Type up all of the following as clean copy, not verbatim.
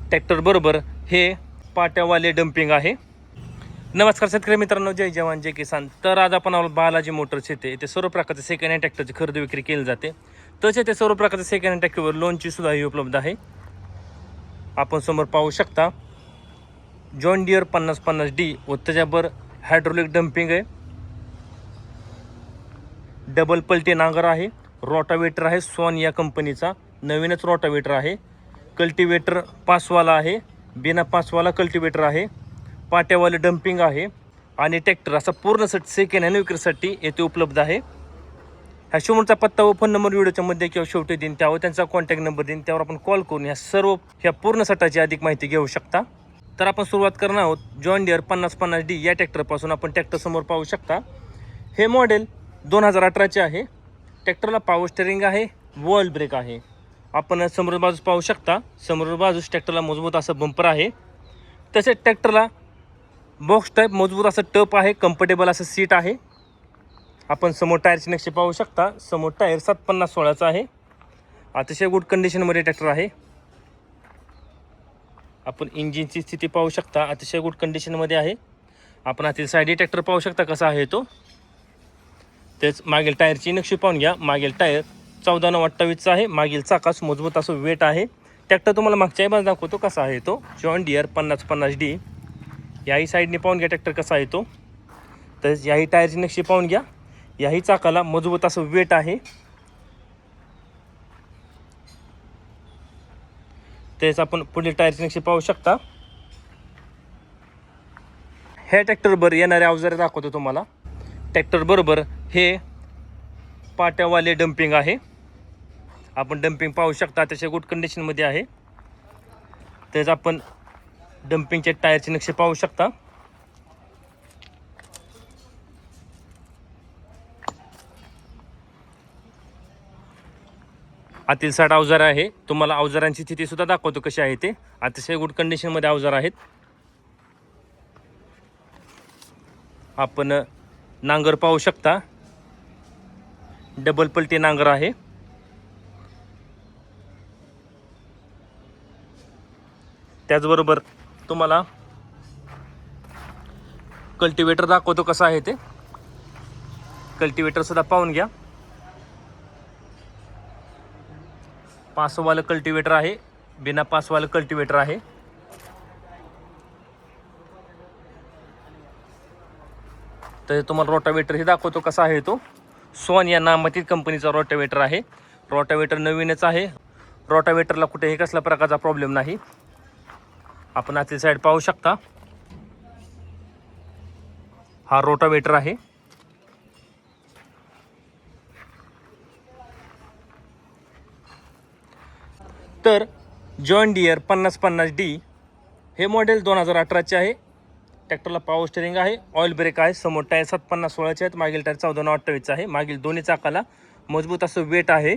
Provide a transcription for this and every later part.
Tractor बरोबर हे पाट्यावाले dumping आहे। नमस्कार शेतकरी मित्रांनो, जय जवान जय किसान। तर आज आपण बालाजी मोटर्स येथे सर्व प्रकारचे सेकंड हँड ट्रॅक्टरची खरेदी विक्री केली जाते। तसेच ते सर्व प्रकारचे सेकंड हँड ट्रॅक्टरवर लोनची सुद्धा उपलब्ध आहे। आपण समोर पाहू शकता जॉन डियर 5050D व त्याच्यावर हायड्रोलिक डम्पिंग आहे, डबल पलटी नांगर आहे, रोटावेटर आहे, सॉन या कंपनीचा नवीनच रोटावेटर आहे, कल्टिवेटर पासवाला आहे, बिना पासवाला कल्टिवेटर आहे, पाट्यावाले डम्पिंग आहे आणि ट्रॅक्टर असा पूर्ण सेट सेकंड हँड विक्रीसाठी येथे उपलब्ध आहे। ह्या शोरूमचा पत्ता व फोन नंबर व्हिडिओच्या मध्ये किंवा शेवटी देईन, त्यावर त्यांचा कॉन्टॅक्ट नंबर देईन, त्यावर आपण कॉल करून ह्या पूर्ण सेटाची अधिक माहिती घेऊ शकता। तर आपण सुरुवात करणार आहोत जॉन डियर 5050D या ट्रॅक्टरपासून। आपण ट्रॅक्टर समोर पाहू शकता, हे मॉडेल 2018चे आहे। ट्रॅक्टरला पॉवर स्टीअरिंग आहे, वॉल ब्रेक आहे। आपण समोर बाजूस पाहू शकता, समोर बाजूस ट्रॅक्टरला मजबूत असं बंपर आहे। तसेच ट्रॅक्टरला बॉक्स टाईप मजबूत असं टप आहे, कम्फर्टेबल असं सीट आहे। आपण समोर टायरची नक्षी पाहू शकता, समोर टायर 750/16चा आहे, अतिशय गुड कंडिशनमध्ये ट्रॅक्टर आहे। आपण इंजिनची स्थिती पाहू शकता, अतिशय गुड कंडिशनमध्ये आहे। आपण आतील साईड ट्रॅक्टर पाहू शकता कसा आहे तो। तेच मागील टायरची नक्षी पाहून घ्या, मागील टायर 14/9/28चा आहे, मागील चाकास मजबूत असं वेट आहे। ट्रॅक्टर तुम्हाला मागच्याही बाजूला दाखवतो कसा आहे तो जॉन डियर 5050D। याही साईडने पाहून घ्या ट्रॅक्टर कसा आहे तो। तसेच याही टायरची नक्षी पाहून घ्या, याही चाकाला मजबूत असं वेट आहे। तेच आपण पुढील टायरची नक्षी पाहू शकता। ह्या ट्रॅक्टरवर येणारे अवजारे दाखवतो तुम्हाला। ट्रॅक्टर बरोबर हे पाट्यावाले डम्पिंग आहे। आपण डम्पिंग पाहू शकता, अतिशय गुड कंडिशनमध्ये आहे। तेच आपण डम्पिंगचे टायरची नक्षी पाहू शकता। आतील साईड अवजार आहे, तुम्हाला अवजारांची स्थिती सुद्धा दाखवतो कशी आहे ते। अतिशय गुड कंडिशनमध्ये अवजार आहेत। आपण नांगर पाहू शकता, डबल पलटी नांगर आहे। त्याचबरोबर तुम्हाला कल्टिवेटर दाखवतो कसा आहे ते। कल्टिवेटर सुद्धा पाहून घ्या, पासवालं कल्टिवेटर आहे, बिना पासवालं कल्टिवेटर आहे। तर तुम्हाला रोटावेटरही दाखवतो कसा आहे तो। सॉन या नामातीत कंपनीचा रोटावेटर आहे। रोटावेटर नवीनच आहे, रोटावेटरला कुठेही कसल्या प्रकारचा प्रॉब्लेम नाही। आपण आतील साईड पाहू शकता, हा रोटावेटर आहे। तर जॉन डियर 5050D हे मॉडेल 2018चे आहे। ट्रॅक्टरला पॉवर स्टीअरिंग आहे, ऑइल ब्रेक आहे, समोर टायर 750/16चे आहेत, मागील टायर 14/9/28चा आहे, मागील दोन्ही चाकाला मजबूत असं वेट आहे।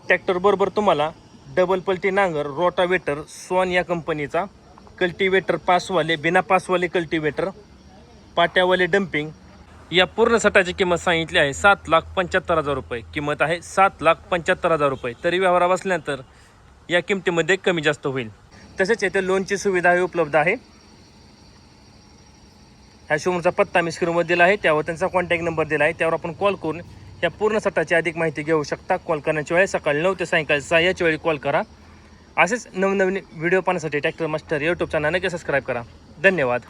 ट्रॅक्टर बरोबर तुम्हाला डबल पलटी नांगर, रोटावेटर सॉन या कंपनीचा, कल्टिवेटर पासवाले, बिना पासवाले कल्टिवेटर, पाट्यावाले डम्पिंग या पूर्ण सेटाची किंमत सांगितली आहे 7,75,000 रुपये। किंमत आहे 7,75,000 रुपये। तरी व्यवहार बसल्यानंतर या किमतीमध्ये कमी जास्त होईल। तसेच येथे लोनची सुविधाही उपलब्ध आहे। ह्या शोरूमचा पत्ता मी स्क्रीनवर दिला आहे, त्यावर त्यांचा कॉन्टॅक्ट नंबर दिला आहे, त्यावर आपण कॉल करून या पूर्ण सेटाची अधिक माहिती घेऊ शकता। कॉल करण्याची वेळ सकाळी 9 ते सायंकाळी 6 याच्या वेळी कॉल करा। असेच नवनवीन व्हिडिओ पाहण्यासाठी ट्रॅक्टर मास्टर यूट्यूब चॅनल नक्की सबस्क्राईब करा। धन्यवाद।